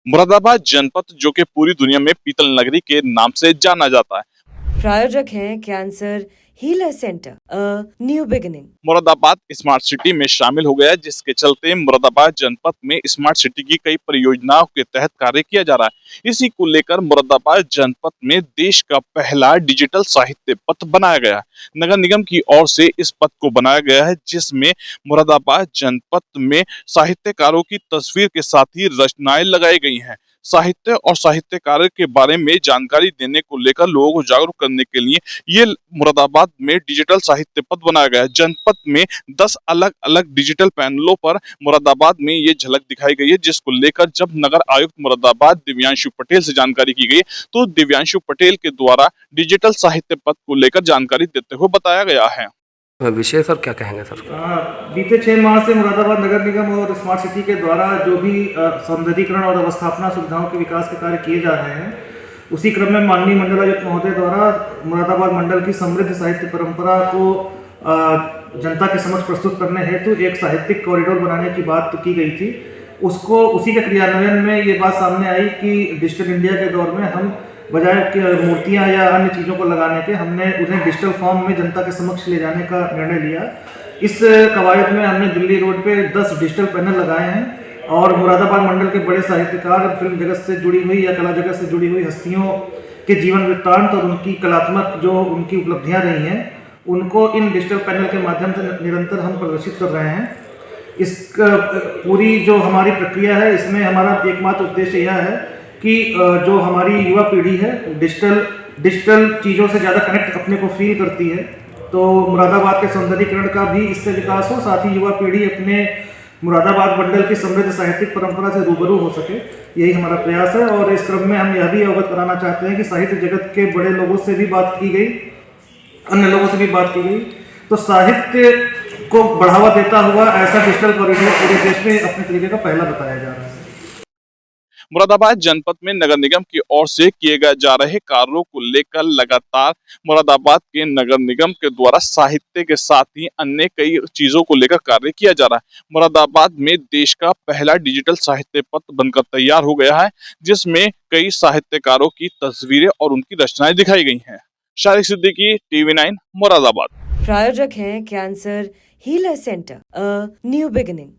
मुरादाबाद जनपद जो कि पूरी दुनिया में पीतल नगरी के नाम से जाना जाता है। प्रायोजक हैं cancer healer centre new beginning. Moradabad smart city में शामिल हो गया है, जिसके चलते मुरादाबाद जनपद में स्मार्ट सिटी की कई परियोजनाओं के तहत कार्य किया जा रहा है। इसी को लेकर मुरादाबाद जनपद में देश का पहला डिजिटल साहित्य पथ बनाया गया है। नगर निगम की ओर से इस पथ को बनाया गया है, जिसमें मुरादाबाद जनपद में साहित्यकारों की तस्वीर के साथ ही रचनाएं लगाई गई हैं। साहित्य और साहित्यकार के बारे में जानकारी देने को लेकर लोगों को जागरूक करने के लिए ये मुरादाबाद में डिजिटल साहित्य पथ बनाया गया है। जनपद में 10 अलग अलग डिजिटल पैनलों पर मुरादाबाद में ये झलक दिखाई गई है, जिसको लेकर जब नगर आयुक्त मुरादाबाद दिव्यांशु पटेल से जानकारी की गई तो दिव्यांशु पटेल के द्वारा डिजिटल साहित्य पथ को लेकर जानकारी देते हुए बताया गया है। विषय सर क्या कहेंगे सर? बीते 6 माह से मुरादाबाद नगर निगम और स्मार्ट सिटी के द्वारा जो भी सौंदर्यीकरण और अवस्थापना सुविधाओं के विकास के कार्य किए जा रहे हैं, उसी क्रम में माननीय मंडलायुक्त महोदय द्वारा मुरादाबाद मंडल की समृद्ध साहित्य परंपरा को जनता के समक्ष प्रस्तुत करने हेतु एक साहित्यिक कॉरिडोर बनाने की बात की गई थी। उसी के क्रियान्वयन में ये बात सामने आई कि डिजिटल इंडिया के दौर में हम बजाय मूर्तियां या अन्य चीज़ों को लगाने के हमने उन्हें डिजिटल फॉर्म में जनता के समक्ष ले जाने का निर्णय लिया। इस कवायद में हमने दिल्ली रोड पे 10 डिजिटल पैनल लगाए हैं और मुरादाबाद मंडल के बड़े साहित्यकार, फिल्म जगत से जुड़ी हुई या कला जगत से जुड़ी हुई हस्तियों के जीवन वृत्तांत और उनकी कलात्मक जो उनकी उपलब्धियां रही हैं, उनको इन डिजिटल पैनल के माध्यम से निरंतर हम प्रदर्शित कर रहे हैं। इस पूरी जो हमारी प्रक्रिया है, इसमें हमारा एकमात्र उद्देश्य यह है कि जो हमारी युवा पीढ़ी है डिजिटल चीज़ों से ज़्यादा कनेक्ट अपने को फील करती है, तो मुरादाबाद के सौंदर्यीकरण का भी इससे विकास हो, साथ ही युवा पीढ़ी अपने मुरादाबाद मंडल की समृद्ध साहित्यिक परंपरा से रूबरू हो सके, यही हमारा प्रयास है। और इस क्रम में हम यह भी अवगत कराना चाहते हैं कि साहित्य जगत के बड़े लोगों से भी बात की गई, अन्य लोगों से भी बात की गई, तो साहित्य को बढ़ावा देता हुआ ऐसा डिजिटल कॉरिडोर पूरे देश में अपने तरीके का पहला बताया जा रहा है। मुरादाबाद जनपद में नगर निगम की ओर से किए गए जा रहे कार्यों को लेकर लगातार मुरादाबाद के नगर निगम के द्वारा साहित्य के साथ ही अन्य कई चीजों को लेकर कार्य किया जा रहा है। मुरादाबाद में देश का पहला डिजिटल साहित्य पथ बनकर तैयार हो गया है, जिसमें कई साहित्यकारों की तस्वीरें और उनकी रचनाएं दिखाई गई हैं। शारिक सिद्दीकी, TV9 मुरादाबाद। प्रायोजक हैं cancer healer centre new beginning.